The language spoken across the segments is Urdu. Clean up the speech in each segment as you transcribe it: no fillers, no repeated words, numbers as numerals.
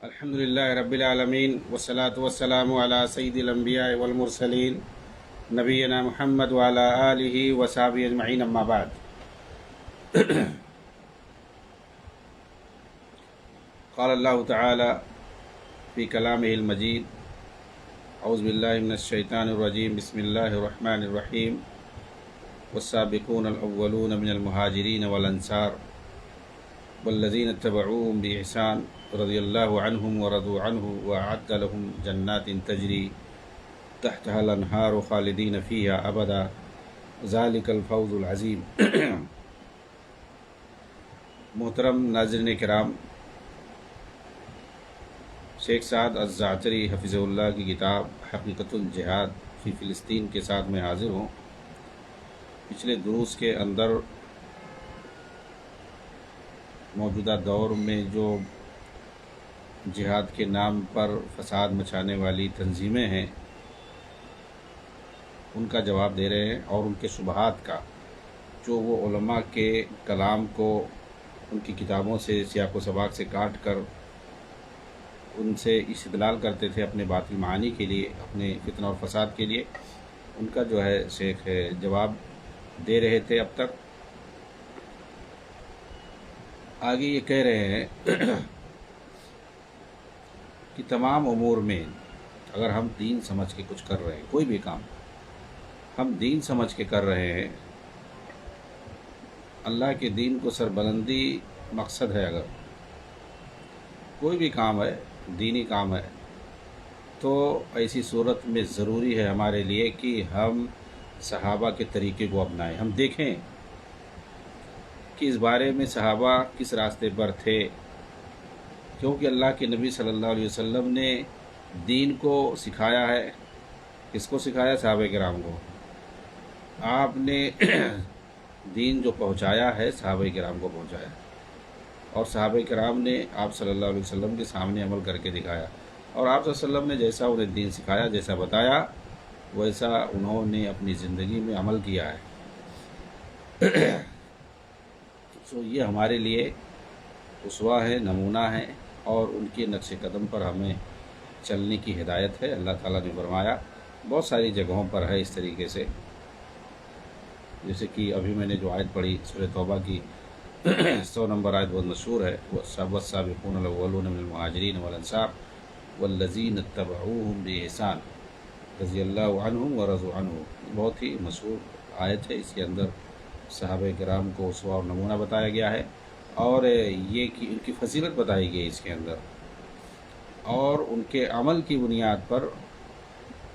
الحمد للہ رب العالمین والصلاة والسلام علی سید الانبیاء والمرسلین نبینا محمد وعلی آلہ وصحبہ اجمعین، اما بعد۔ قال اللہ تعالی فی کلامہ المجید، اعوذ باللہ من الشیطان الرجیم، بسم اللہ الرحمن الرحیم۔ والسابقون الاولون من المہاجرین والانصار والذین اتبعوهم بإحسان رضی اللہ عنہم ورضوا عنہ وأعد لهم جنات تجری تحتها الانہار خالدین فیہا ابدا ذالک الفوز العظیم۔ محترم ناظرین کرام، شیخ سعد الزعتری حفظہ اللہ کی کتاب حقیقت الجہاد فی فلسطین کے ساتھ میں حاضر ہوں۔ پچھلے دروس کے اندر موجودہ دور میں جو جہاد کے نام پر فساد مچانے والی تنظیمیں ہیں ان کا جواب دے رہے ہیں، اور ان کے شبہات کا، جو وہ علماء کے کلام کو ان کی کتابوں سے سیاق و سباق سے کاٹ کر ان سے استدلال کرتے تھے اپنے باطل معانی کے لیے، اپنے فتنہ اور فساد کے لیے، ان کا جو ہے شیخ جواب دے رہے تھے اب تک۔ آگے یہ کہہ رہے ہیں کہ تمام امور میں اگر ہم دین سمجھ کے کچھ کر رہے ہیں، کوئی بھی کام ہم دین سمجھ کے کر رہے ہیں، اللہ کے دین کو سربلندی مقصد ہے، اگر کوئی بھی کام ہے دینی کام ہے، تو ایسی صورت میں ضروری ہے ہمارے لیے کہ ہم صحابہ کے طریقے کو اپنائیں۔ ہم دیکھیں کہ اس بارے میں صحابہ کس راستے پر تھے، کیونکہ اللہ کے نبی صلی اللہ علیہ وسلم نے دین کو سکھایا ہے۔ کس کو سکھایا؟ صحابہ کرام کو۔ آپ نے دین جو پہنچایا ہے صحابہ کرام کو پہنچایا، اور صحابہ کرام نے آپ صلی اللہ علیہ وسلم کے سامنے عمل کر کے دکھایا، اور آپ صلی اللہ علیہ وسلم نے جیسا انہیں دین سکھایا، جیسا بتایا، ویسا انہوں نے اپنی زندگی میں عمل کیا ہے۔ تو یہ ہمارے لیے اسوہ ہے، نمونہ ہے، اور ان کے نقش قدم پر ہمیں چلنے کی ہدایت ہے۔ اللہ تعالیٰ نے فرمایا، بہت ساری جگہوں پر ہے اس طریقے سے، جیسے کہ ابھی میں نے جو آیت پڑھی سورہ توبہ کی 100 نمبر آیت بہت مشہور ہے، والسابقون الاولون من المہاجرین والانصار والذین اتبعوهم بإحسان رضی اللہ عنہم ورضوا عنہ۔ بہت ہی مشہور آیت ہے، اس کے اندر صحابہ کرام کو اسوہ اور نمونہ بتایا گیا ہے، اور یہ کہ ان کی فضیلت بتائی گئی اس کے اندر، اور ان کے عمل کی بنیاد پر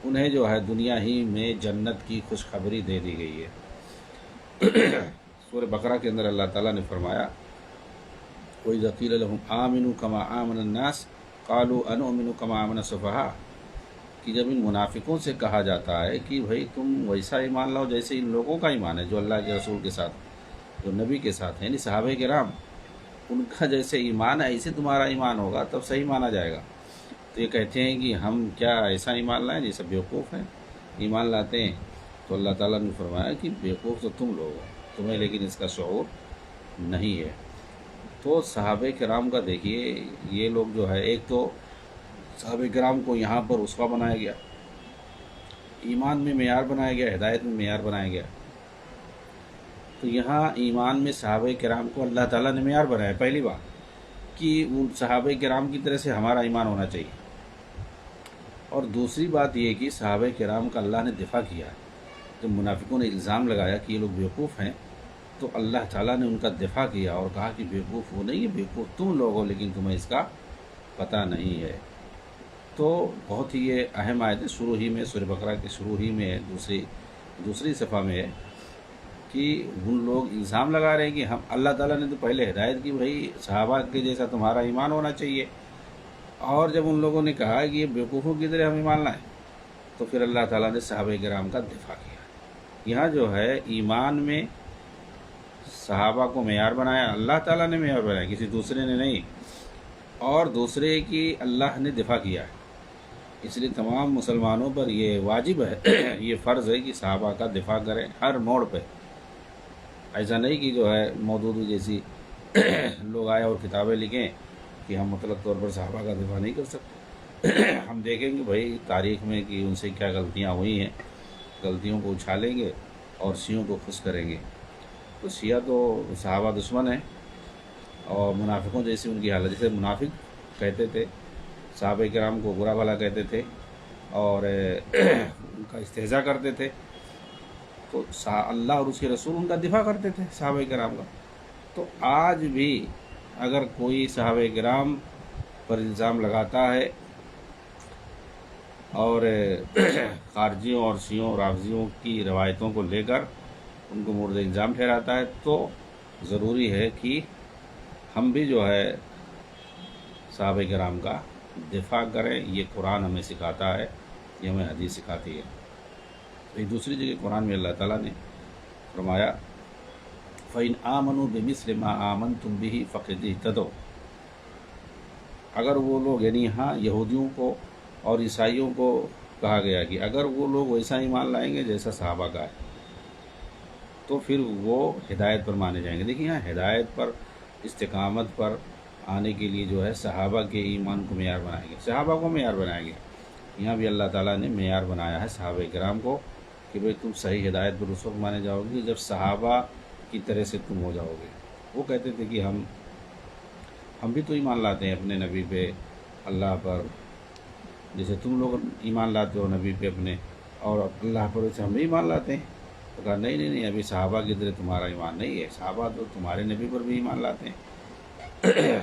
انہیں جو ہے دنیا ہی میں جنت کی خوشخبری دے دی گئی ہے۔ سورہ بقرہ کے اندر اللہ تعالیٰ نے فرمایا، وَإِذَا قِيلَ لَهُمْ آمِنُوا كَمَا آمَنَ النَّاسُ قَالُوا أَنُؤْمِنُ كَمَا آمَنَ السُّفَهَاءُ، کہ جب ان منافقوں سے کہا جاتا ہے کہ بھئی تم ویسا ایمان لاؤ جیسے ان لوگوں کا ایمان ہے جو اللہ کے رسول کے ساتھ، جو نبی کے ساتھ ہے، یعنی صحابہ کرام، ان کا جیسے ایمان ہے ایسے تمہارا ایمان ہوگا تب صحیح مانا جائے گا۔ تو یہ کہتے ہیں کہ ہم کیا ایسا ایمان لائیں جیسے بیوقوف ہیں ایمان لاتے ہیں؟ تو اللہ تعالیٰ نے فرمایا کہ بیوقوف تو تم لوگ ہو، تمہیں لیکن اس کا شعور نہیں ہے۔ تو صحابہ کرام کا دیکھیے، یہ لوگ جو ہے، ایک تو صحابہ کرام کو یہاں پر اسوہ بنایا گیا، ایمان میں معیار بنایا گیا، ہدایت میں معیار بنایا گیا۔ تو یہاں ایمان میں صحابہ کرام کو اللہ تعالیٰ نے معیار بنایا، پہلی بات کہ ان صحابہ کرام کی طرح سے ہمارا ایمان ہونا چاہیے، اور دوسری بات یہ کہ صحابہ کرام کا اللہ نے دفاع کیا ہے۔ جب منافقوں نے الزام لگایا کہ یہ لوگ بیوقوف ہیں، تو اللہ تعالیٰ نے ان کا دفاع کیا اور کہا کہ بیوقوف وہ نہیں ہے، بیوقوف تم لوگ ہو، لیکن تمہیں اس کا پتہ نہیں ہے۔ تو بہت ہی یہ اہم آیت ہے، شروع ہی میں سورہ بقرہ کے شروع ہی میں ہے، دوسری صفحہ میں ہے کہ ان لوگ الزام لگا رہے ہیں کہ ہم، اللہ تعالیٰ نے تو پہلے ہدایت کی بھائی صحابہ کے جیسا تمہارا ایمان ہونا چاہیے، اور جب ان لوگوں نے کہا کہ یہ بیوقوفوں کی طرح ہم ایمان لائیں، تو پھر اللہ تعالیٰ نے صحابہ کرام کا دفاع کیا۔ یہاں جو ہے ایمان میں صحابہ کو معیار بنایا، اللہ تعالیٰ نے معیار بنایا، کسی دوسرے نے نہیں، اور دوسرے کی اللہ نے دفاع کیا ہے۔ اس لیے تمام مسلمانوں پر یہ واجب ہے، یہ فرض ہے کہ صحابہ کا دفاع کریں ہر موڑ پہ۔ ایسا نہیں کہ جو ہے مودودی جیسی لوگ آئے اور کتابیں لکھیں کہ ہم مطلق طور پر صحابہ کا دفاع نہیں کر سکتے۔ ہم دیکھیں گے بھائی تاریخ میں کہ ان سے کیا غلطیاں ہوئی ہیں، غلطیوں کو اچھالیں گے اور شیعوں کو خوش کریں گے۔ تو شیعہ تو صحابہ دشمن ہیں، اور منافقوں جیسی ان کی حالت، جیسے منافق کہتے تھے صحابہ کرام کو برا بھلا کہتے تھے اور ان کا استہزاء کرتے تھے، تو اللہ اور اس کے رسول ان کا دفاع کرتے تھے صحابہ کرام کا۔ تو آج بھی اگر کوئی صحابہ کرام پر الزام لگاتا ہے اور خارجیوں اور شیعوں رافضیوں کی روایتوں کو لے کر ان کو مورد الزام ٹھہراتا ہے، تو ضروری ہے کہ ہم بھی جو ہے صحابہ کرام کا دفاع کریں۔ یہ قرآن ہمیں سکھاتا ہے، یہ ہمیں حدیث سکھاتی ہے۔ ایک دوسری جگہ قرآن میں اللہ تعالیٰ نے فرمایا فَإِنْ آمَنُوا بِمِثْلِ مَا آمَنْتُمْ بِهِ فَقَدِ اهْتَدَوْا۔ اگر وہ لوگ، یعنی ہاں یہودیوں کو اور عیسائیوں کو کہا گیا کہ اگر وہ لوگ ویسا ایمان لائیں گے جیسا صحابہ کا ہے تو پھر وہ ہدایت پر مانے جائیں گے۔ دیکھیے یہاں ہدایت پر، استقامت پر آنے کے لیے جو ہے صحابہ کے ایمان کو معیار بنائیں گے، صحابہ کو معیار بنائیں گے۔ یہاں بھی اللہ تعالیٰ نے معیار بنایا ہے صحابہ کرام کو کہ بھئی تم صحیح ہدایت پر اس وقت مانے جاؤ گے جب صحابہ کی طرح سے تم ہو جاؤ گے۔ وہ کہتے تھے کہ ہم بھی تو ایمان لاتے ہیں اپنے نبی پہ، اللہ پر، جیسے تم لوگ ایمان لاتے ہو نبی پہ اپنے اور اللہ پر، ویسے ہم بھی ایمان لاتے ہیں۔ تو کہا نہیں، ابھی صحابہ کی طرح تمہارا ایمان نہیں ہے، صحابہ تو تمہارے نبی پر بھی ایمان لاتے ہیں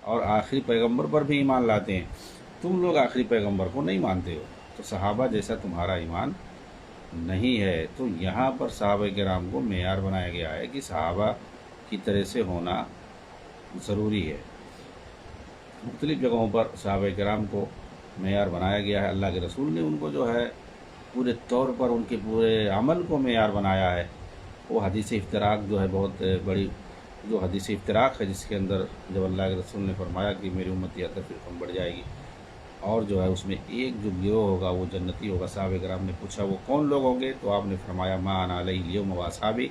اور آخری پیغمبر پر بھی ایمان لاتے ہیں، تم لوگ آخری پیغمبر کو نہیں مانتے ہو، تو صحابہ جیسا تمہارا ایمان نہیں ہے۔ تو یہاں پر صحابہ کرام کو معیار بنایا گیا ہے کہ صحابہ کی طرح سے ہونا ضروری ہے۔ مختلف جگہوں پر صحابہ کرام کو معیار بنایا گیا ہے، اللہ کے رسول نے ان کو جو ہے پورے طور پر ان کے پورے عمل کو معیار بنایا ہے۔ وہ حدیث افتراق جو ہے بہت بڑی، جو حدیث افتراق ہے جس کے اندر جب اللہ کے رسول نے فرمایا کہ میری امت اتنا فرقہ بڑھ جائے گی اور جو ہے اس میں ایک جو گروہ ہوگا وہ جنتی ہوگا۔ صحابہ کرام نے پوچھا وہ کون لوگ ہوں گے؟ تو آپ نے فرمایا ما انا علیہ الیوم و اصحابی،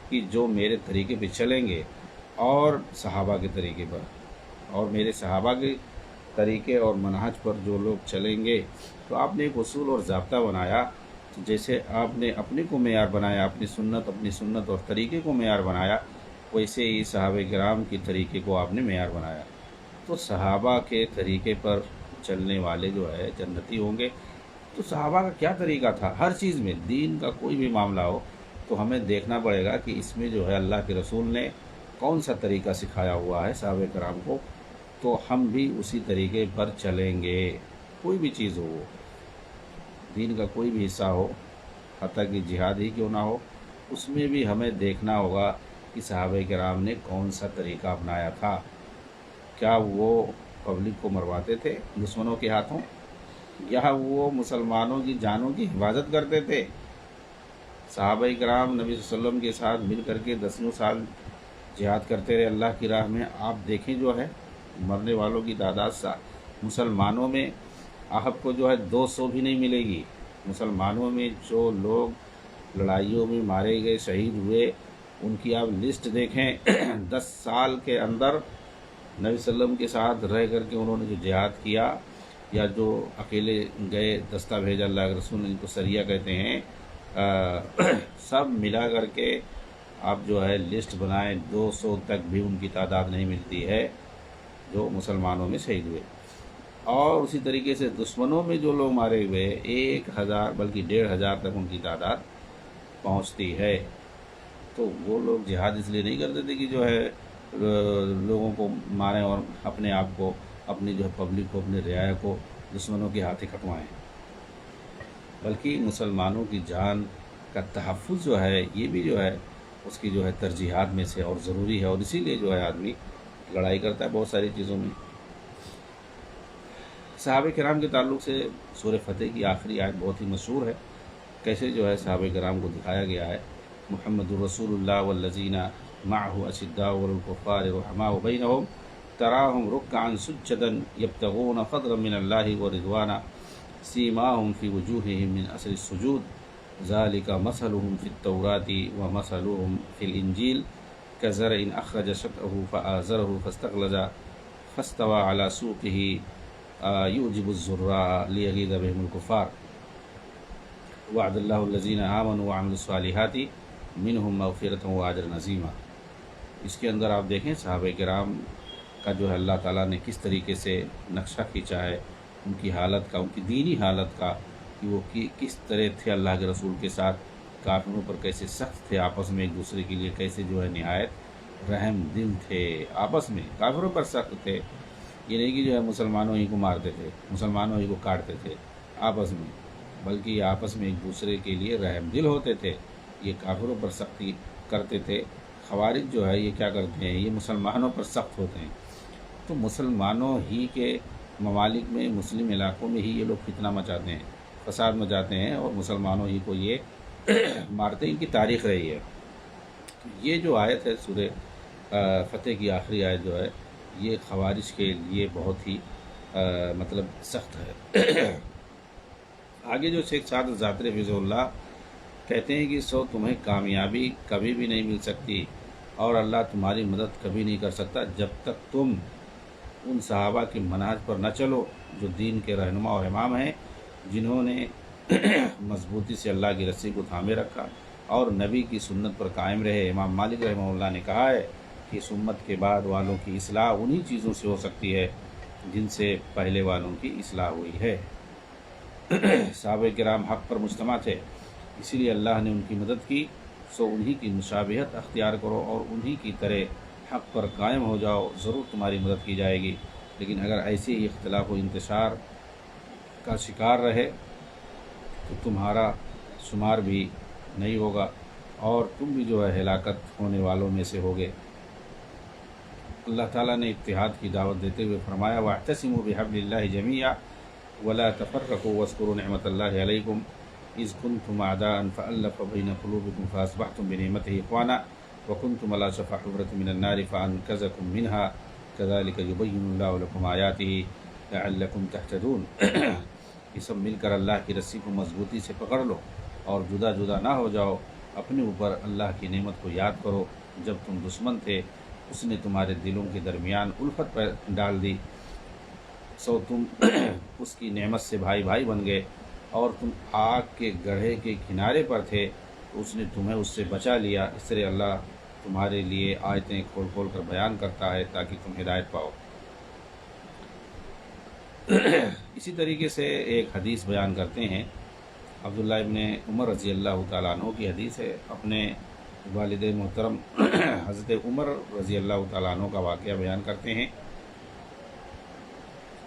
کہ جو میرے طریقے پہ چلیں گے اور صحابہ کے طریقے پر، اور میرے صحابہ کے طریقے اور منہج پر جو لوگ چلیں گے۔ تو آپ نے ایک اصول اور ضابطہ بنایا، جیسے آپ نے اپنے کو معیار بنایا، اپنی سنت اور طریقے کو معیار بنایا، ویسے ہی صحابہ کرام کے طریقے کو آپ نے معیار بنایا۔ تو صحابہ کے طریقے پر چلنے والے جو ہے جنتی ہوں گے۔ تو صحابہ کا کیا طریقہ تھا؟ ہر چیز میں، دین کا کوئی بھی معاملہ ہو تو ہمیں دیکھنا پڑے گا کہ اس میں جو ہے اللہ کے رسول نے کون سا طریقہ سکھایا ہوا ہے صحابہ کرام کو، تو ہم بھی اسی طریقے پر چلیں گے۔ کوئی بھی چیز ہو، وہ دین کا کوئی بھی حصہ ہو، حتیٰ کہ جہاد ہی کیوں نہ ہو، اس میں بھی ہمیں دیکھنا ہوگا کہ صحابہ کرام نے کون سا طریقہ اپنایا تھا۔ کیا وہ پبلک کو مرواتے تھے دشمنوں کے ہاتھوں، یا وہ مسلمانوں کی جانوں کی حفاظت کرتے تھے؟ صحابہ کرام نبی صلی اللہ علیہ وسلم کے ساتھ مل کر کے 10 سال جہاد کرتے رہے اللہ کی راہ میں۔ آپ دیکھیں جو ہے مرنے والوں کی تعداد مسلمانوں میں آپ کو جو ہے 200 بھی نہیں ملے گی۔ مسلمانوں میں جو لوگ لڑائیوں میں مارے گئے، شہید ہوئے، ان کی آپ لسٹ دیکھیں۔ 10 سال کے اندر نبی صلی اللہ علیہ وسلم کے ساتھ رہ کر کے انہوں نے جو جہاد کیا، یا جو اکیلے گئے، دستہ بھیجا اللہ کے رسول نے، جن کو سریہ کہتے ہیں، سب ملا کر کے آپ جو ہے لسٹ بنائیں، 200 تک بھی ان کی تعداد نہیں ملتی ہے جو مسلمانوں میں شہید ہوئے۔ اور اسی طریقے سے دشمنوں میں جو لوگ مارے ہوئے 1000 بلکہ 1500 تک ان کی تعداد پہنچتی ہے۔ تو وہ لوگ جہاد اس لیے نہیں کرتے تھے کہ جو ہے لوگوں کو ماریں اور اپنے آپ کو، اپنی جو ہے پبلک کو، اپنے رعایا کو دشمنوں کے ہاتھ کٹوائیں، بلکہ مسلمانوں کی جان کا تحفظ جو ہے یہ بھی جو ہے اس کی جو ہے ترجیحات میں سے اور ضروری ہے، اور اسی لیے جو ہے آدمی لڑائی کرتا ہے بہت ساری چیزوں میں۔ صحابہ کرام کے تعلق سے سورہ فتح کی آخری آیت بہت ہی مشہور ہے، کیسے جو ہے صحابہ کرام کو دکھایا گیا ہے۔ محمد الرسول اللہ والذین معه اشداء علی الکفار رحماء بینہم تراہم رکعا سجدا یبتغون فضلا من اللہ ورضوانا سیماہم فی وجوہہم من اثر السجود ذالک مثلہم فی التوراۃ ومثلہم فی الانجیل کزرع اخرج شطأہ فآزرہ فاستغلظ فاستوى على سوقه يعجب الزراء ليغيظ بهم الكفار وعد الله الذين آمنوا وعملوا الصالحات منهم مغفرة وأجرا عظيما۔ اس کے اندر آپ دیکھیں صحابہ کرام کا جو ہے اللہ تعالیٰ نے کس طریقے سے نقشہ کھینچا ہے ان کی حالت کا، ان کی دینی حالت کا، کہ وہ کس طرح تھے اللہ کے رسول کے ساتھ، کافروں پر کیسے سخت تھے، آپس میں ایک دوسرے کے لیے کیسے جو ہے نہایت رحم دل تھے، آپس میں کافروں پر سخت تھے، یہ نہیں کہ جو ہے مسلمانوں ہی کو مارتے تھے، مسلمانوں ہی کو کاٹتے تھے آپس میں، بلکہ یہ آپس میں ایک دوسرے کے لیے رحم دل ہوتے تھے، یہ کافروں پر سختی کرتے تھے۔ خوارج جو ہے یہ کیا کرتے ہیں، یہ مسلمانوں پر سخت ہوتے ہیں، تو مسلمانوں ہی کے ممالک میں، مسلم علاقوں میں ہی یہ لوگ فتنہ مچاتے ہیں، فساد مچاتے ہیں، اور مسلمانوں ہی کو یہ مارتے ہیں، ان کی تاریخ رہی ہے۔ یہ جو آیت ہے سورہ فتح کی آخری آیت جو ہے، یہ خوارج کے لیے بہت ہی مطلب سخت ہے۔ آگے جو شیخ سعد الزاتری حفظہ اللہ کہتے ہیں کہ سو تمہیں کامیابی کبھی بھی نہیں مل سکتی اور اللہ تمہاری مدد کبھی نہیں کر سکتا جب تک تم ان صحابہ کے منہج پر نہ چلو جو دین کے رہنما اور امام ہیں، جنہوں نے مضبوطی سے اللہ کی رسی کو تھامے رکھا اور نبی کی سنت پر قائم رہے۔ امام مالک رحمہ اللہ نے کہا ہے کہ اس امت کے بعد والوں کی اصلاح انہی چیزوں سے ہو سکتی ہے جن سے پہلے والوں کی اصلاح ہوئی ہے۔ صحابہ کرام حق پر مجتمع تھے، اسی لیے اللہ نے ان کی مدد کی، سو انہی کی مشابہت اختیار کرو اور انہی کی طرح حق پر قائم ہو جاؤ، ضرور تمہاری مدد کی جائے گی۔ لیکن اگر ایسے ہی اختلاف و انتشار کا شکار رہے تو تمہارا شمار بھی نہیں ہوگا اور تم بھی جو ہے ہلاکت ہونے والوں میں سے ہوگے۔ اللہ تعالیٰ نے اتحاد کی دعوت دیتے ہوئے فرمایا وَاعْتَصِمُوا بِحَبْلِ اللَّهِ جَمِيعًا وَلَا تَفَرَّقُوا وَاذْكُرُوا نِعْمَةَ اللَّهِ عَلَيْكُمْ إِذْ كُنْتُمْ أَعْدَاءً فَأَلَّفَ بَيْنَ قُلُوبِكُمْ فَأَصْبَحْتُمْ بِنِعْمَتِهِ إِخْوَانًا وَكُنْتُمْ عَلَى شَفَا حُفْرَةٍ مِنَ النَّارِ فَأَنْقَذَكُم مِّنْهَا كَذَلِكَ يُبَيِّنُ اللَّهُ لَكُمْ آيَاتِهِ لَعَلَّكُمْ تَهْتَدُونَ۔ یہ سب مل کر اللہ کی رسی کو مضبوطی سے پکڑ لو اور جدا جدا نہ ہو جاؤ، اپنے اوپر اللہ کی نعمت کو یاد کرو، جب تم دشمن تھے اس نے تمہارے دلوں کے درمیان الفت ڈال دی، سو تم اس کی نعمت سے بھائی بھائی بن گئے، اور تم آگ کے گڑھے کے کنارے پر تھے تو اس نے تمہیں اس سے بچا لیا۔ اس طرح اللہ تمہارے لیے آیتیں کھول کھول کر بیان کرتا ہے تاکہ تم ہدایت پاؤ۔ اسی طریقے سے ایک حدیث بیان کرتے ہیں، عبداللہ ابن عمر رضی اللہ تعالیٰ عنہ کی حدیث ہے، اپنے والد محترم حضرت عمر رضی اللہ تعالیٰ عنہ کا واقعہ بیان کرتے ہیں۔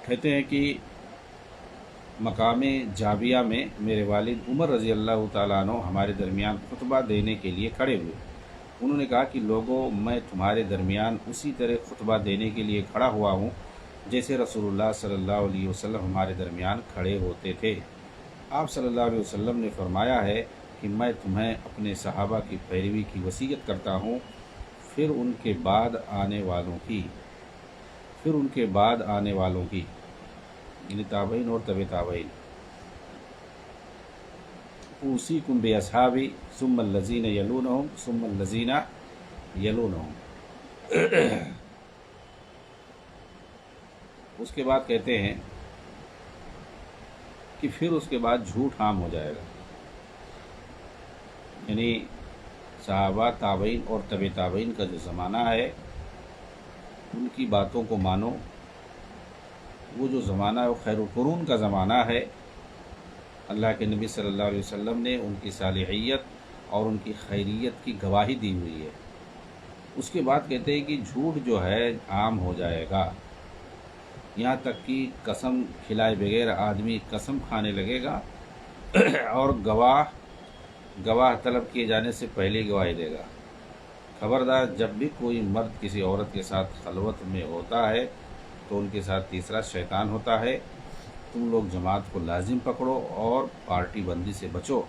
کہتے ہیں کہ مقام جابیہ میں میرے والد عمر رضی اللہ تعالیٰ عنہ ہمارے درمیان خطبہ دینے کے لیے کھڑے ہوئے۔ انہوں نے کہا کہ لوگوں، میں تمہارے درمیان اسی طرح خطبہ دینے کے لیے کھڑا ہوا ہوں جیسے رسول اللہ صلی اللہ علیہ وسلم ہمارے درمیان کھڑے ہوتے تھے۔ آپ صلی اللہ علیہ وسلم نے فرمایا ہے کہ میں تمہیں اپنے صحابہ کی پیروی کی وصیت کرتا ہوں، پھر ان کے بعد آنے والوں کی یعنی تابعین اور تبع تابعین۔ اوصیکم باصحابی ثم الذین یلونہم ثم الذین یلونہم۔ اس کے بعد کہتے ہیں کہ پھر اس کے بعد جھوٹ عام ہو جائے گا، یعنی صحابہ، تابعین اور تبع تابعین کا جو زمانہ ہے ان کی باتوں کو مانو، وہ جو زمانہ ہے وہ خیر القرون کا زمانہ ہے۔ اللہ کے نبی صلی اللہ علیہ وسلم نے ان کی صالحیت اور ان کی خیریت کی گواہی دی ہوئی ہے۔ اس کے بعد کہتے ہیں کہ جھوٹ جو ہے عام ہو جائے گا، یہاں تک کہ قسم کھلائے بغیر آدمی قسم کھانے لگے گا اور گواہ طلب کیے جانے سے پہلے ہی گواہی دے گا۔ خبردار، جب بھی کوئی مرد کسی عورت کے ساتھ خلوت میں ہوتا ہے تو ان کے ساتھ تیسرا شیطان ہوتا ہے۔ تم لوگ جماعت کو لازم پکڑو اور پارٹی بندی سے بچو،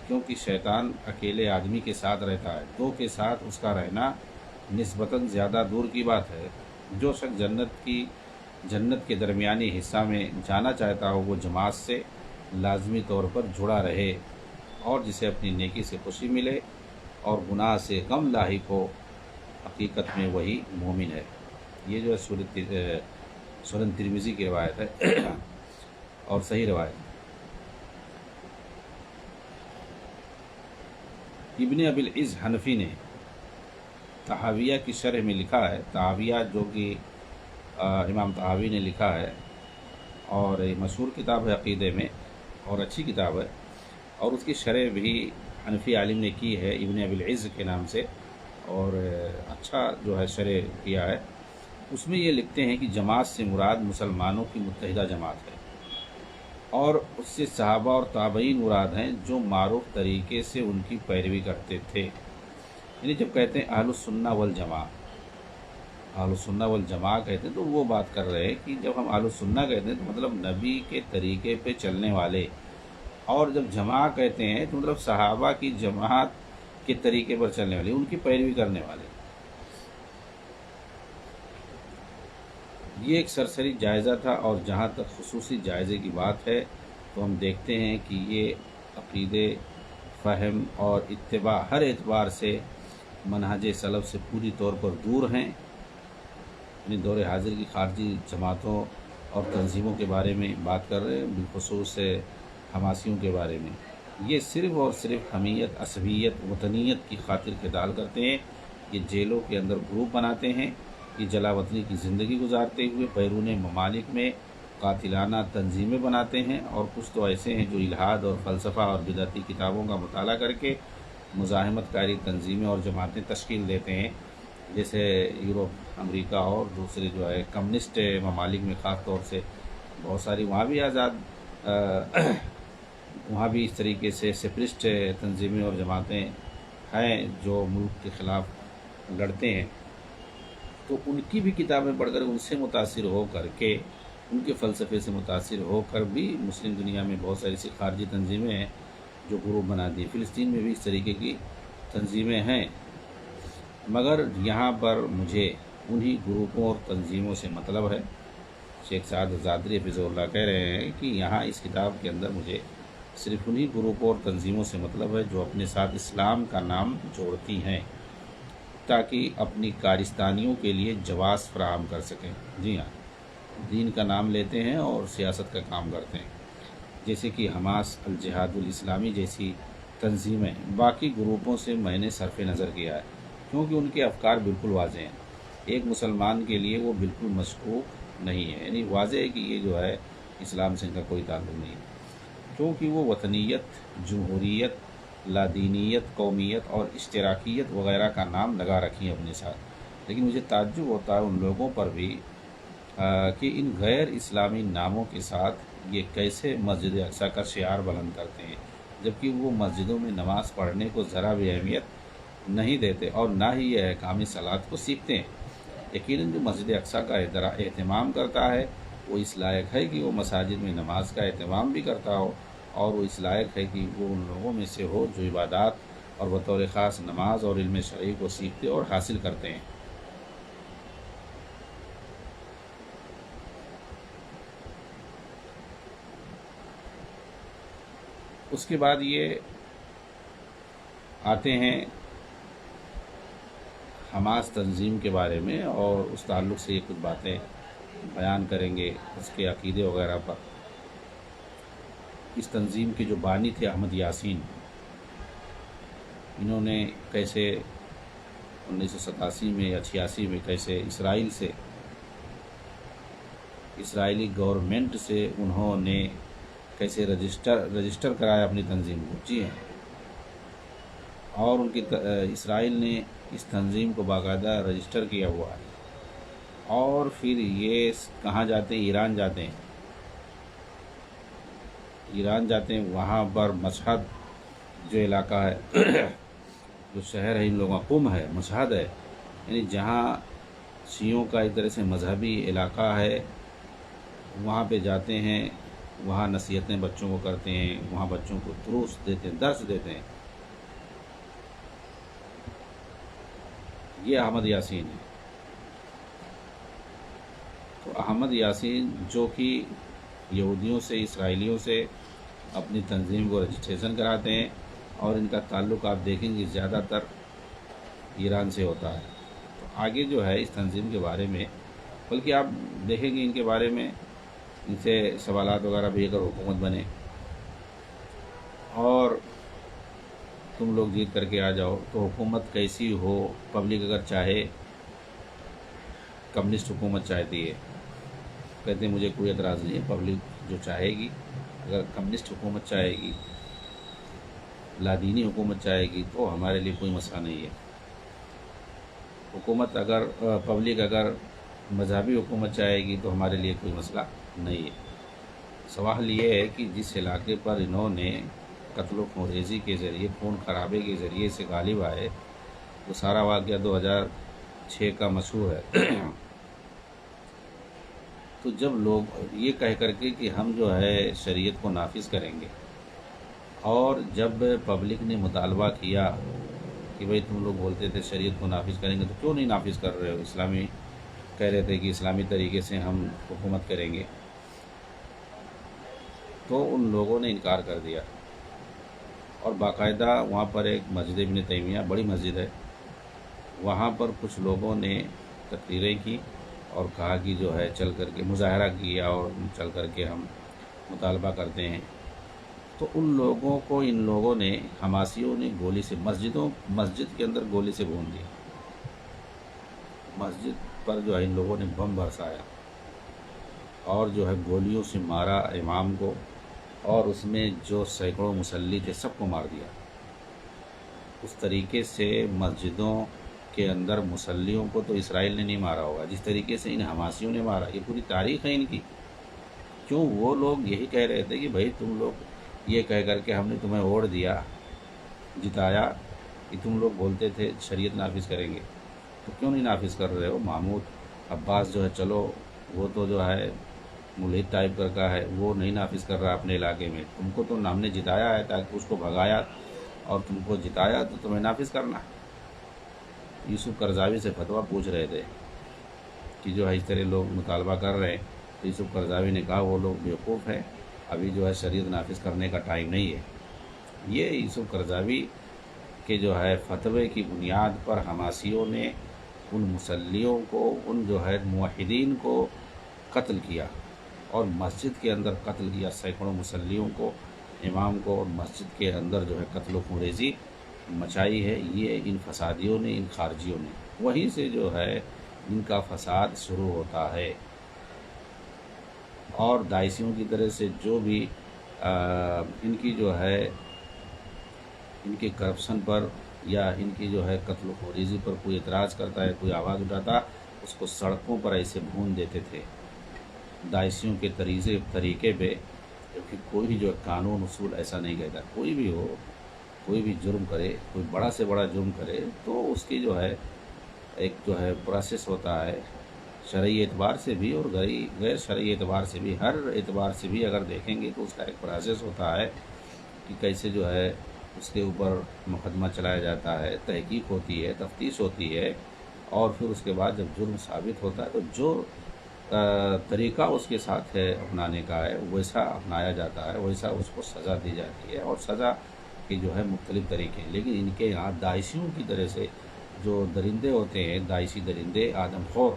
کیونکہ شیطان اکیلے آدمی کے ساتھ رہتا ہے، دو کے ساتھ اس کا رہنا نسبتاً زیادہ دور کی بات ہے۔ جو شخص جنت کے درمیانی حصہ میں جانا چاہتا ہو وہ جماعت سے لازمی طور پر جڑا رہے، اور جسے اپنی نیکی سے خوشی ملے اور گناہ سے غم لاحق ہو، حقیقت میں وہی مومن ہے۔ یہ جو ہے سنن ترمذی کی روایت ہے اور صحیح روایت. ابن ابی العز حنفی نے طحاویہ کی شرح میں لکھا ہے. طحاویہ جو کہ امام طحاوی نے لکھا ہے، اور یہ مشہور کتاب ہے عقیدے میں اور اچھی کتاب ہے، اور اس کی شرح بھی حنفی عالم نے کی ہے ابن ابی العز کے نام سے، اور اچھا جو ہے شرح کیا ہے. اس میں یہ لکھتے ہیں کہ جماعت سے مراد مسلمانوں کی متحدہ جماعت ہے، اور اس سے صحابہ اور تابعین مراد ہیں جو معروف طریقے سے ان کی پیروی کرتے تھے. یعنی جب کہتے ہیں اہل السنہ والجماعہ، اہل السنہ والجماعہ کہتے ہیں تو وہ بات کر رہے ہیں کہ جب ہم اہل السنہ کہتے ہیں تو مطلب نبی کے طریقے پہ چلنے والے، اور جب جماعہ کہتے ہیں تو مطلب صحابہ کی جماعت کے طریقے پر چلنے والے، ان کی پیروی کرنے والے. یہ ایک سرسری جائزہ تھا، اور جہاں تک خصوصی جائزے کی بات ہے تو ہم دیکھتے ہیں کہ یہ عقیدے، فہم اور اتباع ہر اعتبار سے منہج سلف سے پوری طور پر دور ہیں. یعنی دور حاضر کی خارجی جماعتوں اور تنظیموں کے بارے میں بات کر رہے ہیں، بالخصوص حماسیوں کے بارے میں. یہ صرف اور صرف حمیت، عصبیت، وطنیت کی خاطر قتال کرتے ہیں. یہ جیلوں کے اندر گروپ بناتے ہیں. یہ جلا وطنی کی زندگی گزارتے ہوئے بیرون ممالک میں قاتلانہ تنظیمیں بناتے ہیں، اور کچھ تو ایسے ہیں جو الہاد اور فلسفہ اور بدعتی کتابوں کا مطالعہ کر کے مزاحمت کاری تنظیمیں اور جماعتیں تشکیل دیتے ہیں، جیسے یورپ، امریکہ اور دوسرے جو ہے کمیونسٹ ممالک میں خاص طور سے بہت ساری وہاں بھی وہاں بھی اس طریقے سے سیپریسٹ تنظیمیں اور جماعتیں ہیں جو ملک کے خلاف لڑتے ہیں. تو ان کی بھی کتابیں پڑھ کر، ان سے متاثر ہو کر کے، ان کے فلسفے سے متاثر ہو کر بھی مسلم دنیا میں بہت ساری ایسی خارجی تنظیمیں ہیں جو گروپ بنا دی. فلسطین میں بھی اس طریقے کی تنظیمیں ہیں، مگر یہاں پر مجھے انہی گروپوں اور تنظیموں سے مطلب ہے. شیخ سعد الزادری حفظہ اللہ کہہ رہے ہیں کہ یہاں اس کتاب کے اندر مجھے صرف انہی گروپوں اور تنظیموں سے مطلب ہے جو اپنے ساتھ اسلام کا نام جوڑتی ہیں تاکہ اپنی کارستانیوں کے لیے جواز فراہم کر سکیں. جی ہاں، دین کا نام لیتے ہیں اور سیاست کا کام کرتے ہیں، جیسے کہ حماس، الجہاد الاسلامی جیسی تنظیمیں. باقی گروپوں سے میں نے صرف نظر کیا ہے کیونکہ ان کے افکار بالکل واضح ہیں. ایک مسلمان کے لیے وہ بالکل مشکوک نہیں ہے، یعنی واضح ہے کہ یہ جو ہے اسلام سے ان کا کوئی تعلق نہیں ہے، کیونکہ وہ وطنیت، جمہوریت، لادینیت، قومیت اور اشتراکیت وغیرہ کا نام لگا رکھی ہیں اپنے ساتھ. لیکن مجھے تعجب ہوتا ہے ان لوگوں پر بھی کہ ان غیر اسلامی ناموں کے ساتھ یہ کیسے مسجد اقصی کا شعار بلند کرتے ہیں، جبکہ وہ مسجدوں میں نماز پڑھنے کو ذرا بھی اہمیت نہیں دیتے اور نہ ہی یہ احکام صلاۃ کو سیکھتے ہیں. یقیناً جو مسجد اقصی کا اہتمام کرتا ہے وہ اس لائق ہے کہ وہ مساجد میں نماز کا اہتمام بھی کرتا ہو، اور وہ اس لائق ہے کہ وہ ان لوگوں میں سے ہو جو عبادات اور بطور خاص نماز اور علم شرعی کو سیکھتے اور حاصل کرتے ہیں. اس کے بعد یہ آتے ہیں حماس تنظیم کے بارے میں، اور اس تعلق سے یہ کچھ باتیں بیان کریں گے اس کے عقیدے وغیرہ پر. اس تنظیم کے جو بانی تھے احمد یاسین، انہوں نے کیسے 1987 میں یا 86 میں کیسے اسرائیلی گورنمنٹ سے انہوں نے کیسے رجسٹر کرایا اپنی تنظیم کو. جی ہاں، اور ان کی اسرائیل نے اس تنظیم کو باقاعدہ رجسٹر کیا ہوا ہے، اور پھر یہ کہاں جاتے ہیں؟ ایران جاتے ہیں. وہاں پر مشہد جو علاقہ ہے جو شہر ہے ان لوگوں کا، قم ہے، مشہد ہے، یعنی جہاں شیعوں کا ایک طرح سے مذہبی علاقہ ہے، وہاں پہ جاتے ہیں، وہاں نصیحتیں بچوں کو کرتے ہیں، وہاں بچوں کو درس دیتے ہیں. یہ احمد یاسین ہے. تو احمد یاسین جو کہ یہودیوں سے، اسرائیلیوں سے اپنی تنظیم کو رجسٹریشن کراتے ہیں، اور ان کا تعلق آپ دیکھیں گے زیادہ تر ایران سے ہوتا ہے. تو آگے جو ہے اس تنظیم کے بارے میں بلکہ آپ دیکھیں گے ان کے بارے میں ان سے سوالات وغیرہ بھی اگر حکومت بنے اور تم لوگ جیت کر کے آ جاؤ تو حکومت کیسی ہو، پبلک اگر چاہے، کمیونسٹ حکومت چاہتی ہے، کہتے ہیں مجھے کوئی اعتراض نہیں ہے، پبلک جو چاہے گی، اگر کمیونسٹ حکومت چاہے گی، لادینی حکومت چاہے گی تو ہمارے لیے کوئی مسئلہ نہیں ہے۔ حکومت اگر پبلک اگر مذہبی حکومت چاہے گی تو ہمارے لیے کوئی مسئلہ نہیں ہے۔ سوال یہ ہے کہ جس علاقے پر انہوں نے قتل و خونریزی کے ذریعے، خون خرابے کے ذریعے سے غالب آئے، وہ سارا واقعہ 2006 کا مشہور ہے۔ تو جب لوگ یہ کہہ کر کے کہ ہم جو ہے شریعت کو نافذ کریں گے، اور جب پبلک نے مطالبہ کیا کہ بھئی تم لوگ بولتے تھے شریعت کو نافذ کریں گے تو کیوں نہیں نافذ کر رہے ہو، اسلامی کہہ رہے تھے کہ اسلامی طریقے سے ہم حکومت کریں گے، تو ان لوگوں نے انکار کر دیا، اور باقاعدہ وہاں پر ایک مسجد ابن تیمیہ، بڑی مسجد ہے، وہاں پر کچھ لوگوں نے تقریریں کی اور کہا کہ جو ہے چل کر کے مظاہرہ کیا اور چل کر کے ہم مطالبہ کرتے ہیں۔ تو ان لوگوں کو ان لوگوں نے، حماسیوں نے گولی سے، مسجد کے اندر گولی سے بھون دیا، مسجد پر جو ہے ان لوگوں نے بم برسایا اور جو ہے گولیوں سے مارا امام کو، اور اس میں جو سینکڑوں مصلی تھے سب کو مار دیا۔ اس طریقے سے مسجدوں کے اندر مصلیوں کو تو اسرائیل نے نہیں مارا ہوگا جس طریقے سے ان حماسیوں نے مارا۔ یہ پوری تاریخ ہے ان کی۔ کیوں وہ لوگ یہی کہہ رہے تھے کہ بھائی تم لوگ یہ کہہ کر کے ہم نے تمہیں ووٹ دیا، جتایا، کہ تم لوگ بولتے تھے شریعت نافذ کریں گے، تو کیوں نہیں نافذ کر رہے ہو؟ محمود عباس جو ہے چلو وہ تو جو ہے ملحد ٹائپ کا ہے، وہ نہیں نافذ کر رہا اپنے علاقے میں، تم کو تو ہم نے جتایا ہے تاکہ اس کو بھگایا اور تم کو جتایا تو تمہیں نافذ کرنا۔ یوسف قرضاوی سے فتویٰ پوچھ رہے تھے کہ جو ہے اس طرح لوگ مطالبہ کر رہے ہیں، تو یوسف قرضاوی نے کہا وہ لوگ بیوقوف ہیں، ابھی جو ہے شریعت نافذ کرنے کا ٹائم نہیں ہے۔ یہ یوسف قرضاوی کے جو ہے فتوے کی بنیاد پر حماسیوں نے ان مصلیوں کو، ان جو ہے موحدین کو قتل کیا اور مسجد کے اندر قتل کیا، سینکڑوں مصلیوں کو، امام کو، اور مسجد کے اندر جو ہے قتل و خونریزی مچائی ہے۔ یہ ان فسادیوں نے، ان خارجیوں نے، وہیں سے جو ہے ان کا فساد شروع ہوتا ہے۔ اور داعشیوں کی طرح سے جو بھی ان کی جو ہے ان کے کرپشن پر یا ان کی جو ہے قتل و خونریزی پر کوئی اعتراض کرتا ہے، کوئی آواز اٹھاتا، اس کو سڑکوں پر ایسے بھون دیتے تھے داعشیوں کے طریقے پہ، کیونکہ کوئی بھی جو قانون اصول ایسا نہیں کہتا، کوئی بھی ہو، کوئی بھی جرم کرے، کوئی بڑا سے بڑا جرم کرے تو اس کی جو ہے ایک جو ہے پروسیس ہوتا ہے، شرعی اعتبار سے بھی اور غیر شرعی اعتبار سے بھی، ہر اعتبار سے بھی اگر دیکھیں گے تو اس کا ایک پروسیس ہوتا ہے کہ کیسے جو ہے اس کے اوپر مقدمہ چلایا جاتا ہے، تحقیق ہوتی ہے، تفتیش ہوتی ہے، اور پھر اس کے بعد جب جرم ثابت ہوتا ہے تو جو طریقہ اس کے ساتھ ہے اپنانے کا ہے ویسا اپنایا جاتا ہے، ویسا اس کو سزا دی جاتی ہے، اور سزا کے جو ہے مختلف طریقے ہیں۔ لیکن ان کے یہاں داعشیوں کی طرح سے جو درندے ہوتے ہیں، داعشی درندے، آدم خور،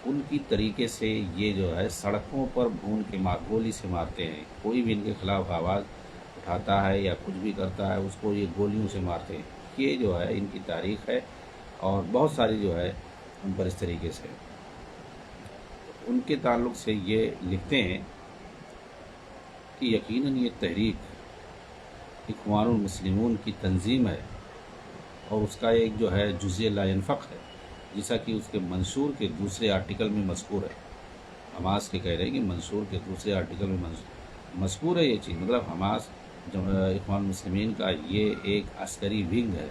ان کی طریقے سے یہ جو ہے سڑکوں پر بھون کے گولی سے مارتے ہیں۔ کوئی بھی ان کے خلاف آواز اٹھاتا ہے یا کچھ بھی کرتا ہے اس کو یہ گولیوں سے مارتے ہیں۔ یہ جو ہے ان کی تاریخ ہے، اور بہت ساری جو ہے ان پر اس طریقے سے۔ ان کے تعلق سے یہ لکھتے ہیں کہ یقیناً یہ تحریک اخوان المسلمون کی تنظیم ہے، اور اس کا ایک جو ہے جزء لا ينفق ہے، جیسا کہ اس کے منشور کے دوسرے آرٹیکل میں مذکور ہے۔ حماس کے کہہ رہے ہیں کہ منشور کے دوسرے آرٹیکل میں مذکور ہے یہ چیز، مطلب حماس اخوان المسلمین کا یہ ایک عسکری ونگ ہے۔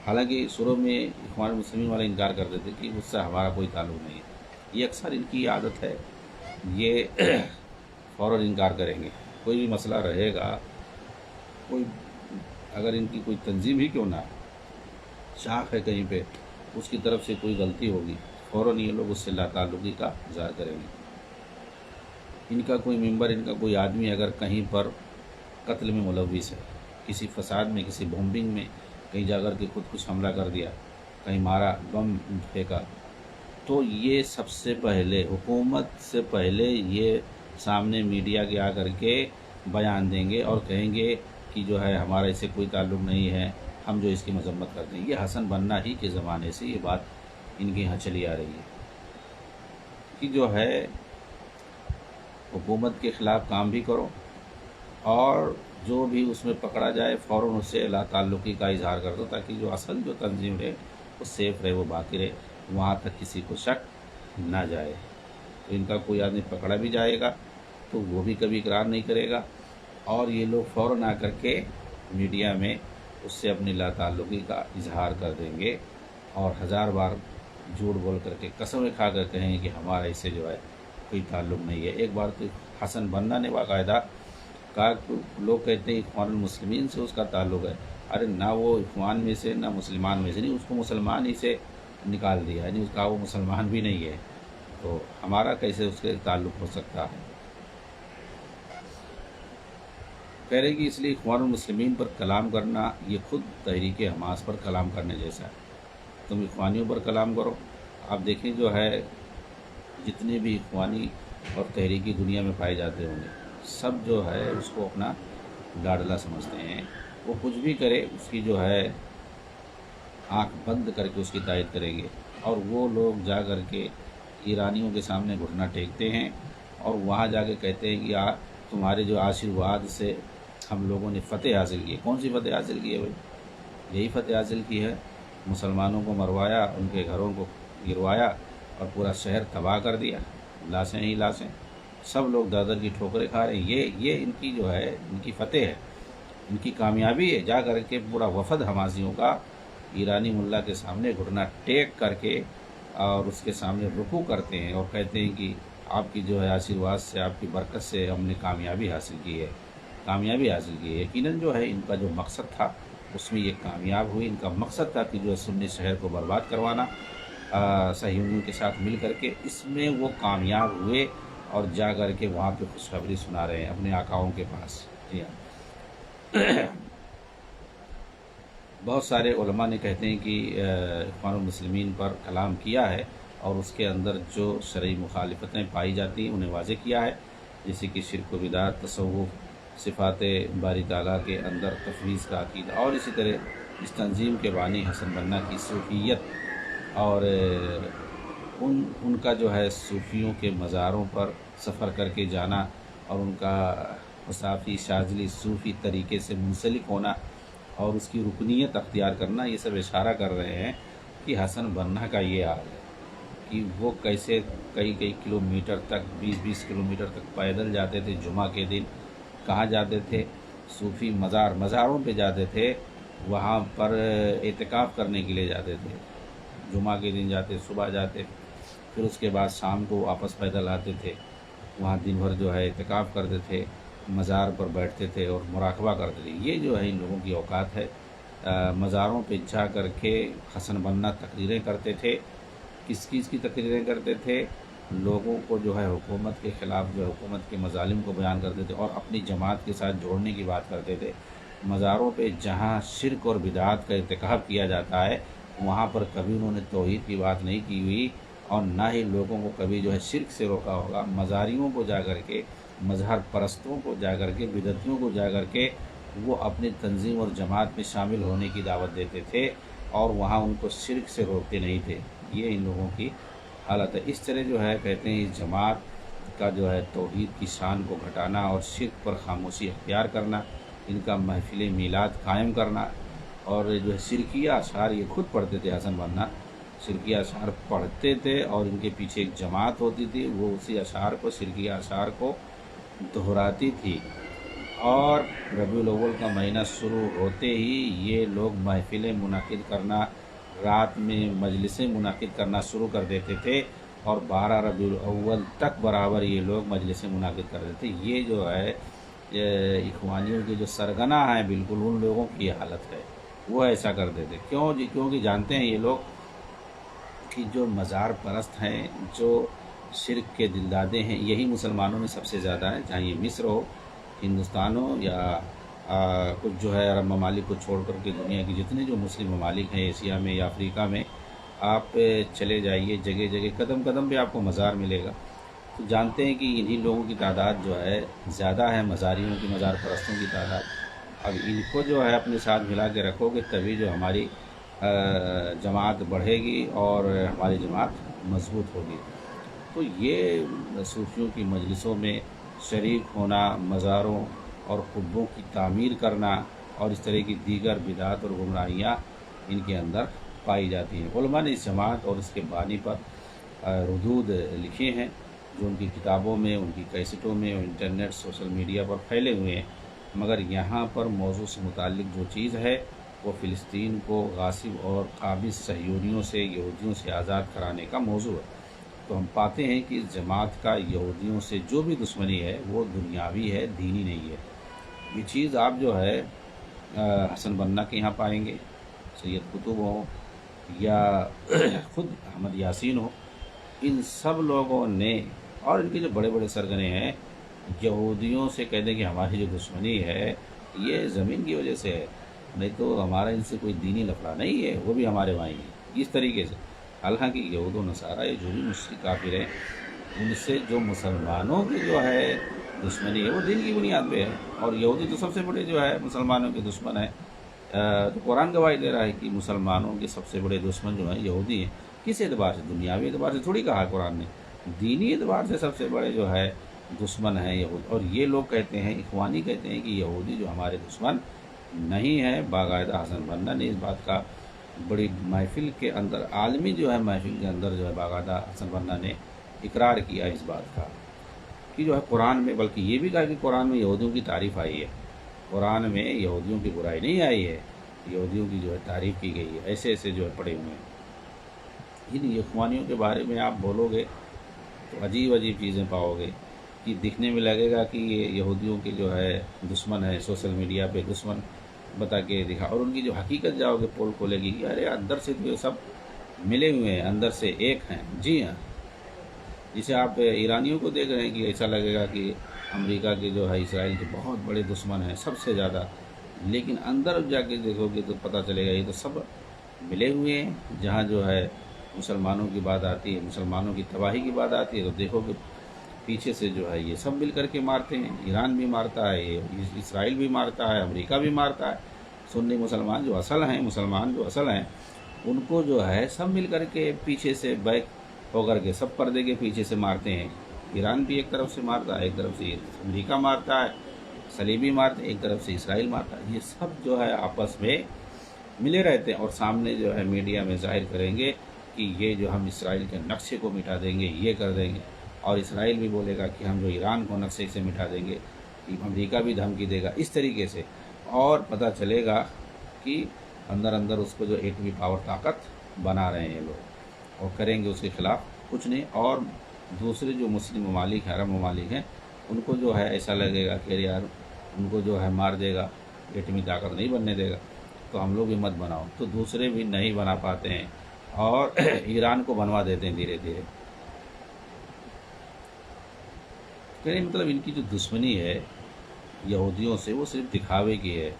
حالانکہ شروع میں اخوان المسلمین والے انکار کرتے تھے کہ اس سے ہمارا کوئی تعلق نہیں ہے، یہ اکثر ان کی عادت ہے، یہ فوراً انکار کریں گے۔ کوئی بھی مسئلہ رہے گا، کوئی اگر ان کی کوئی تنظیم ہی کیوں نہ شاخ ہے کہیں پہ، اس کی طرف سے کوئی غلطی ہوگی، فوراً یہ لوگ اس سے لا تعلقی کا اظہار کریں گے۔ ان کا کوئی ممبر، ان کا کوئی آدمی اگر کہیں پر قتل میں ملوث ہے، کسی فساد میں، کسی بمبنگ میں، کہیں جا کر کے خود کچھ حملہ کر دیا، کہیں مارا، بم پھینکا، تو یہ سب سے پہلے حکومت سے پہلے یہ سامنے میڈیا کے آ کر کے بیان دیں گے اور کہیں گے کہ جو ہے ہمارا اس سے کوئی تعلق نہیں ہے، ہم جو اس کی مذمت کرتے ہیں۔ یہ حسن بننا ہی کے زمانے سے یہ بات ان کے یہاں چلی آ رہی ہے کہ جو ہے حکومت کے خلاف کام بھی کرو، اور جو بھی اس میں پکڑا جائے فوراً اس سے لا تعلقی کا اظہار کر دو، تاکہ جو اصل جو تنظیم رہے وہ سیف رہے، وہ باقی رہے، وہاں تک کسی کو شک نہ جائے۔ تو ان کا کوئی آدمی پکڑا بھی جائے گا تو وہ بھی کبھی اقرار نہیں کرے گا، اور یہ لوگ فوراً آ کر کے میڈیا میں اس سے اپنی لا تعلقی کا اظہار کر دیں گے، اور ہزار بار جھوٹ بول کر کے قسمیں کھا کر کہیں گے کہ ہمارا اس سے جو ہے کوئی تعلق نہیں ہے۔ ایک بار تو حسن بننا نے باقاعدہ کہا، لوگ کہتے ہیں اخوان المسلمین سے اس کا تعلق ہے، ارے نہ وہ اخوان میں سے نہ مسلمان میں سے، نہیں، اس کو مسلمان ہی سے نکال دیا، یعنی اس کا وہ مسلمان بھی نہیں ہے، تو ہمارا کیسے اس کے تعلق ہو سکتا ہے؟ کہہ رہے کہ اس لیے اخوان المسلمین پر کلام کرنا یہ خود تحریک حماس پر کلام کرنے جیسا ہے۔ تم اخوانیوں پر کلام کرو، آپ دیکھیں جو ہے جتنے بھی اخوانی اور تحریکی دنیا میں پائے جاتے ہوں گے، سب جو ہے اس کو اپنا لاڈلا سمجھتے ہیں، وہ کچھ بھی کرے اس کی جو ہے آنکھ بند کر کے اس کی تائید کریں گے، اور وہ لوگ جا کر کے ایرانیوں کے سامنے گھٹنا ٹیکتے ہیں اور وہاں جا کے کہتے ہیں کہ تمہارے جو آشیرواد سے ہم لوگوں نے فتح حاصل کی ہے۔ کون سی فتح حاصل کی ہے بھائی؟ یہی فتح حاصل کی ہے، مسلمانوں کو مروایا، ان کے گھروں کو گروایا اور پورا شہر تباہ کر دیا، لاشیں ہی لاشیں، سب لوگ در در کی ٹھوکریں کھا رہے ہیں۔ یہ ان کی جو ہے ان کی فتح ہے، ان کی کامیابی ہے۔ جا کر کے پورا وفد حماسیوں کا ایرانی ملا کے سامنے گھٹنا ٹیک کر کے اور اس کے سامنے رکوع کرتے ہیں اور کہتے ہیں کہ آپ کی جو ہے آشیرواد سے، آپ کی برکت سے ہم نے کامیابی حاصل کی ہے، کامیابی حاصل کی ہے۔ یقیناً جو ہے ان کا جو مقصد تھا اس میں یہ کامیاب ہوئی۔ ان کا مقصد تھا کہ جو ہے سنی شہر کو برباد کروانا صہیونیوں کے ساتھ مل کر کے، اس میں وہ کامیاب ہوئے اور جا کر کے وہاں پہ خوشخبری سنا رہے ہیں اپنے آقاؤں کے پاس۔ جی ہاں، بہت سارے علماء نے کہتے ہیں کہ اخوان المسلمین پر کلام کیا ہے اور اس کے اندر جو شرعی مخالفتیں پائی جاتی ہیں انہیں واضح کیا ہے، جیسے کہ شرک و بدعت، تصوف، صفات باری تعالیٰ کے اندر تفویض کا عقیدہ، اور اسی طرح اس تنظیم کے بانی حسن بننا کی صوفیت، اور ان کا جو ہے صوفیوں کے مزاروں پر سفر کر کے جانا اور ان کا مسافی شاذلی صوفی طریقے سے منسلک ہونا اور اس کی رکنیت اختیار کرنا، یہ سب اشارہ کر رہے ہیں کہ حسن بننا کا یہ حال ہے کہ وہ کیسے کئی کلومیٹر تک، 20 کلومیٹر تک پیدل جاتے تھے جمعہ کے دن۔ کہاں جاتے تھے؟ صوفی مزاروں پہ جاتے تھے، وہاں پر اعتکاف کرنے کے لیے جاتے تھے، جمعہ کے دن جاتے، صبح جاتے، پھر اس کے بعد شام کو واپس پیدل آتے تھے، وہاں دن بھر جو ہے اعتکاف کرتے تھے، مزار پر بیٹھتے تھے اور مراقبہ کرتے تھے۔ یہ جو ہے ان لوگوں کی اوقات ہے۔ مزاروں پہ جا کر کے حسن بننا تقریریں کرتے تھے۔ کس چیز کی تقریریں کرتے تھے؟ لوگوں کو جو ہے حکومت کے خلاف، جو حکومت کے مظالم کو بیان کرتے تھے اور اپنی جماعت کے ساتھ جوڑنے کی بات کرتے تھے۔ مزاروں پہ جہاں شرک اور بدعات کا ارتکاب کیا جاتا ہے وہاں پر کبھی انہوں نے توحید کی بات نہیں کی ہوئی، اور نہ ہی لوگوں کو کبھی جو ہے شرک سے روکا ہوگا۔ مزاریوں کو جا کر کے، مظہر پرستوں کو جا کر کے، بدعتیوں کو جا کر کے وہ اپنی تنظیم اور جماعت میں شامل ہونے کی دعوت دیتے تھے، اور وہاں ان کو شرک سے روکتے نہیں تھے۔ یہ ان لوگوں کی حالت ہے۔ اس طرح جو ہے کہتے ہیں اس جماعت کا جو ہے توحید کی شان کو گھٹانا اور شرک پر خاموشی اختیار کرنا، ان کا محفل میلاد قائم کرنا، اور جو ہے شرکیہ اشعار یہ خود پڑھتے تھے۔ حسن بننا شرکیہ اشعار پڑھتے تھے اور ان کے پیچھے ایک جماعت ہوتی تھی، وہ اسی اشعار کو، شرکیہ اشعار کو دہراتی تھی، اور ربیع الاول کا مہینہ شروع ہوتے ہی یہ لوگ محفلیں منعقد کرنا، رات میں مجلسیں منعقد کرنا شروع کر دیتے تھے، اور 12 ربیع الاول تک برابر یہ لوگ مجلسیں منعقد کر دیتے تھے۔ یہ جو ہے اخوانیوں کے جو سرگنا ہیں بالکل ان لوگوں کی حالت ہے، وہ ایسا کرتے تھے۔ کیوں جی؟ کیونکہ جانتے ہیں یہ لوگ کہ جو مزار پرست ہیں، جو شرک کے دلدادے ہیں، یہی مسلمانوں میں سب سے زیادہ ہیں، چاہے یہ مصر ہو، ہندوستان ہو، یا کچھ جو ہے عرب ممالک کو چھوڑ کر کے دنیا کے جتنے جو مسلم ممالک ہیں ایشیا میں یا افریقہ میں، آپ چلے جائیے جگہ جگہ، قدم قدم پہ آپ کو مزار ملے گا، تو جانتے ہیں کہ انہی لوگوں کی تعداد جو ہے زیادہ ہے، مزاریوں کی، مزار پرستوں کی تعداد۔ اب ان کو جو ہے اپنے ساتھ ملا کے رکھو گے تبھی جو ہماری جماعت بڑھے گی اور ہماری جماعت مضبوط ہوگی۔ تو یہ صوفیوں کی مجلسوں میں شریک ہونا، مزاروں اور قبوں کی تعمیر کرنا اور اس طرح کی دیگر بدعات اور گمراہیاں ان کے اندر پائی جاتی ہیں۔ علماء نے اس جماعت اور اس کے بانی پر ردود لکھے ہیں، جو ان کی کتابوں میں، ان کی کیسٹوں میں، انٹرنیٹ، سوشل میڈیا پر پھیلے ہوئے ہیں، مگر یہاں پر موضوع سے متعلق جو چیز ہے وہ فلسطین کو غاصب اور قابض صہیونیوں سے، یہودیوں سے آزاد کرانے کا موضوع ہے۔ تو ہم پاتے ہیں کہ اس جماعت کا یہودیوں سے جو بھی دشمنی ہے وہ دنیاوی ہے، دینی نہیں ہے۔ یہ چیز آپ جو ہے حسن بننا کے یہاں پائیں گے، سید قطب ہو یا خود احمد یاسین ہو، ان سب لوگوں نے، اور ان کے جو بڑے بڑے سرگنے ہیں، یہودیوں سے کہہ دیں کہ ہماری جو دشمنی ہے یہ زمین کی وجہ سے ہے، نہیں تو ہمارا ان سے کوئی دینی لفڑا نہیں ہے، وہ بھی ہمارے بھائی ہیں، اس طریقے سے۔ حالانکہ یہود و نصارہ یہ جو بھی مشرک کافر ہیں، ان سے جو مسلمانوں کی جو ہے دشمنی ہے وہ دین کی بنیاد پہ ہے، اور یہودی تو سب سے بڑے جو ہے مسلمانوں کے دشمن ہیں۔ تو قرآن گواہی دے رہا ہے کہ مسلمانوں کے سب سے بڑے دشمن جو ہیں یہودی ہیں۔ کس اعتبار سے؟ دنیاوی اعتبار سے تھوڑی کہا قرآن نے، دینی اعتبار سے سب سے بڑے جو ہے دشمن ہیں یہود۔ اور یہ لوگ کہتے ہیں، اخوانی کہتے ہیں کہ یہودی جو ہمارے دشمن نہیں ہے۔ باقاعدہ حسن بننا نے اس بات کا بڑی محفل کے اندر، عالمی جو ہے محفل کے اندر جو ہے باقاعدہ حسن بننا نے اقرار کیا اس بات کا کہ جو ہے قرآن میں، بلکہ یہ بھی کہا کہ قرآن میں یہودیوں کی تعریف آئی ہے، قرآن میں یہودیوں کی برائی نہیں آئی ہے، یہودیوں کی جو ہے تعریف کی گئی ہے، ایسے ایسے جو ہے پڑے ہوئے ہیں۔ ان اخوانیوں کے بارے میں آپ بولو گے تو عجیب عجیب چیزیں پاؤ گے کہ دکھنے میں لگے گا کہ یہ یہودیوں کے جو ہے دشمن ہے، سوشل میڈیا پہ دشمن بتا کے دکھا، اور ان کی جو حقیقت جاؤ گے پول کھولے گی کہ ارے اندر سے تو یہ سب ملے ہوئے ہیں، اندر سے ایک ہیں۔ جی ہاں، جسے آپ ایرانیوں کو دیکھ رہے ہیں کہ ایسا لگے گا کہ امریکہ کے جو ہے اسرائیل کے بہت بڑے دشمن ہیں، سب سے زیادہ، لیکن اندر جا کے دیکھو گے تو پتہ چلے گا یہ تو سب ملے ہوئے ہیں۔ جہاں جو ہے مسلمانوں کی بات آتی ہے، مسلمانوں کی تباہی کی بات آتی ہے، تو دیکھو کہ پیچھے سے جو ہے یہ سب مل کر کے مارتے ہیں۔ ایران بھی مارتا ہے، یہ اسرائیل بھی مارتا ہے، امریکہ بھی مارتا ہے۔ سنی مسلمان جو اصل ہیں، مسلمان جو اصل ہیں، ان کو جو ہے سب مل کر کے پیچھے سے بیک ہو کر کے سب پردے کے پیچھے سے مارتے ہیں۔ ایران بھی ایک طرف سے مارتا ہے، ایک طرف سے امریکہ مارتا ہے، صلیبی مارتے ہیں، ایک طرف سے اسرائیل مارتا ہے۔ یہ سب جو ہے آپس میں ملے رہتے ہیں، اور سامنے جو ہے میڈیا میں ظاہر کریں گے کہ یہ جو ہم اسرائیل کے نقشے کو مٹا دیں گے، یہ کر دیں گے، اور اسرائیل بھی بولے گا کہ ہم جو ایران کو نقشے سے مٹا دیں گے، امریکہ بھی دھمکی دے گا، اس طریقے سے۔ اور پتہ چلے گا کہ اندر اندر اس کو جو ایٹمی پاور طاقت بنا رہے ہیں لوگ، اور کریں گے اس کے خلاف کچھ نہیں۔ اور دوسرے جو مسلم ممالک ہیں، عرب ممالک ہیں، ان کو جو ہے ایسا لگے گا کہ یار ان کو جو ہے مار دے گا، ایٹمی طاقت نہیں بننے دے گا، تو ہم لوگ بھی مت بناؤ، تو دوسرے بھی نہیں بنا پاتے ہیں، اور ایران کو بنوا دیتے ہیں دھیرے دھیرے۔ کہنے مطلب ان کی جو دشمنی ہے یہودیوں سے وہ صرف دکھاوے کی ہے،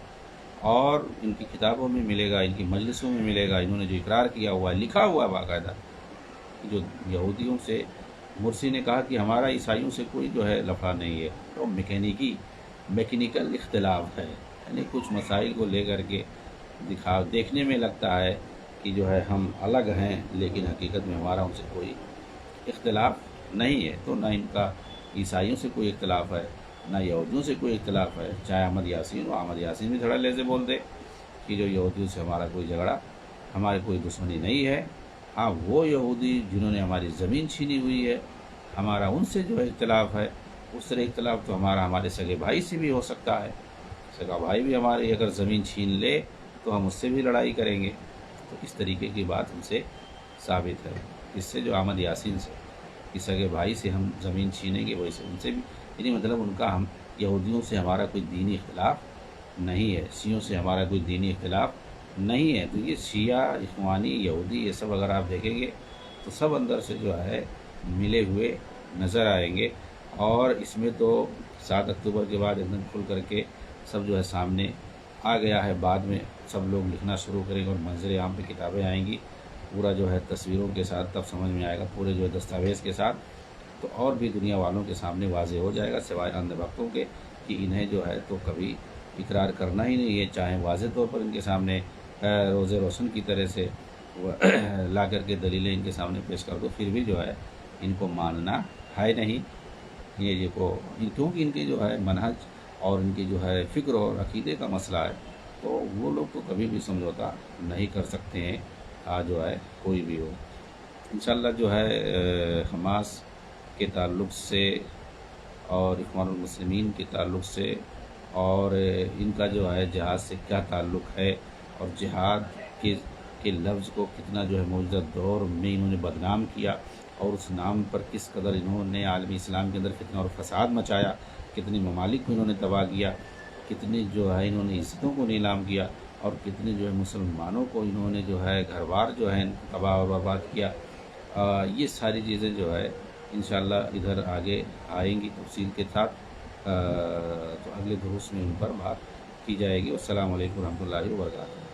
اور ان کی کتابوں میں ملے گا، ان کی مجلسوں میں ملے گا، انہوں نے جو اقرار کیا ہوا ہے، لکھا ہوا ہے باقاعدہ، جو یہودیوں سے مرسی نے کہا کہ ہمارا عیسائیوں سے کوئی جو ہے لفڑا نہیں ہے، تو میکینیکل اختلاف ہے، یعنی کچھ مسائل کو لے کر کے دیکھنے میں لگتا ہے کہ جو ہے ہم الگ ہیں، لیکن حقیقت میں ہمارا ان سے کوئی اختلاف نہیں ہے۔ تو نہ ان کا عیسائیوں سے کوئی اختلاف ہے، نہ یہودیوں سے کوئی اختلاف ہے، چاہے احمد یاسین ہو، احمد یاسین بھی تھوڑا لہجے بول دے کہ جو یہودیوں سے ہمارا کوئی جھگڑا، ہمارے کوئی دشمنی نہیں ہے۔ ہاں وہ یہودی جنہوں نے ہماری زمین چھینی ہوئی ہے، ہمارا ان سے جو اختلاف ہے، اس طرح اختلاف تو ہمارے سگے بھائی سے بھی ہو سکتا ہے، سگا بھائی بھی ہماری اگر زمین چھین لے تو ہم اس سے بھی لڑائی کریں گے۔ تو اس طریقے کی بات ان سے ثابت ہے، اس سے جو احمد یاسین سے کہ سگے بھائی سے ہم زمین چھینیں گے، ویسے ان سے بھی، یعنی مطلب ان کا یہودیوں سے ہمارا کوئی دینی اختلاف نہیں ہے، شیعوں سے ہمارا کوئی دینی اختلاف نہیں ہے۔ تو یہ شیعہ، اخوانی، یہودی، یہ سب اگر آپ دیکھیں گے تو سب اندر سے جو ہے ملے ہوئے نظر آئیں گے، اور اس میں تو 7 اکتوبر کے بعد ایک دم کھل کر کے سب جو ہے سامنے آ گیا ہے۔ بعد میں سب لوگ لکھنا شروع کریں گے اور منظر عام پہ کتابیں آئیں گی، پورا جو ہے تصویروں کے ساتھ تب سمجھ میں آئے گا، پورے جو ہے دستاویز کے ساتھ، تو اور بھی دنیا والوں کے سامنے واضح ہو جائے گا، سوائے اندھ بھکتوں کے کہ انہیں جو ہے تو کبھی اقرار کرنا ہی نہیں ہے، چاہے واضح طور پر ان کے سامنے روز روشن کی طرح سے لا کر کے دلیلیں ان کے سامنے پیش کر دو، پھر بھی جو ہے ان کو ماننا ہے نہیں، یہ کیونکہ ان کے جو ہے منہج اور ان کی جو ہے فکر اور عقیدے کا مسئلہ ہے، تو وہ لوگ تو کبھی بھی سمجھوتا نہیں کر سکتے ہیں، جو ہے کوئی بھی ہو۔ انشاءاللہ جو ہے حماس کے تعلق سے اور اخوان المسلمین کے تعلق سے اور ان کا جو ہے جہاد سے کیا تعلق ہے، اور جہاد کے لفظ کو کتنا جو ہے موجودہ دور میں انہوں نے بدنام کیا، اور اس نام پر کس قدر انہوں نے عالم اسلام کے اندر فتنہ اور فساد مچایا، کتنے ممالک کو انہوں نے تباہ کیا، کتنی جو ہے انہوں نے عزتوں کو نیلام کیا، اور کتنے جو ہے مسلمانوں کو انہوں نے جو ہے گھر بار جو ہے تباہ و برباد کیا، یہ ساری چیزیں جو ہے انشاءاللہ ادھر آگے آئیں گی تفصیل کے ساتھ، تو اگلے دروس میں ان پر بات کی جائے گی۔ السلام علیکم ورحمۃ اللہ وبرکاتہ۔